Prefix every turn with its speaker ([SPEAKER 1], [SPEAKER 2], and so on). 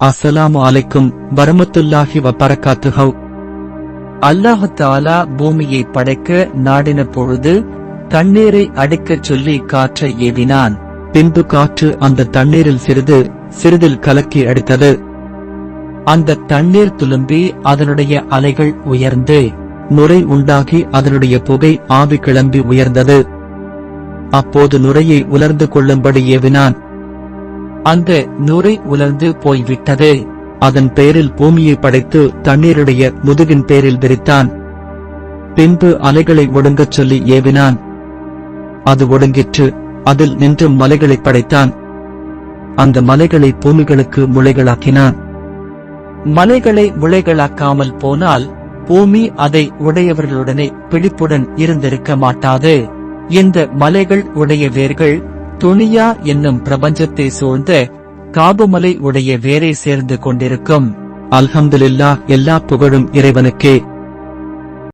[SPEAKER 1] அஸ்ஸலாமு அலைக்கும் வரமத்துல்லாஹி வபரகாத்துஹு.
[SPEAKER 2] அல்லாஹு தஆலா பூமியை படைக்க நாடின பொழுது தண்ணீரை அடிக்கச் சொல்லி காற்றை ஏவினான்.
[SPEAKER 1] பின்பு காற்று அந்த தண்ணீரில் சிறிதில் கலக்கி அடித்தது.
[SPEAKER 2] அந்த தண்ணீர் துளும்பி அதனுடைய அலைகள் உயர்ந்து
[SPEAKER 1] நுரை உண்டாகி அதனுடைய புகை ஆவி கிளம்பி உயர்ந்தது. அப்போது நுரையை உலர்ந்து கொள்ளும்படி ஏவினான்.
[SPEAKER 2] அந்த நுரை உலர்ந்து போய்விட்டது.
[SPEAKER 1] அதன் பேரில் பூமியை படைத்து தண்ணீருடைய முதுகின் பேரில் விரித்தான். பின்பு அலைகளை ஒடுங்கச் சொல்லி ஏவினான். அது ஒடுங்கிற்று. அதில் நின்று மலைகளை படைத்தான். அந்த மலைகளை பூமிகளுக்கு முளைகளாக்கினான்.
[SPEAKER 2] மலைகளை முளைகளாக்காமல் போனால் பூமி அதை உடையவர்களுடனே பிடிப்புடன் இருந்திருக்க மாட்டாது. இந்த மலைகள் உடைய வேர்கள் துனியா என்னும் பிரபஞ்சத்தை சூழ்ந்த காபுமலை உடைய வேரை சேர்ந்து கொண்டிருக்கும்.
[SPEAKER 1] அல்ஹம்துலில்லாஹ், எல்லா புகழும் இறைவனுக்கே.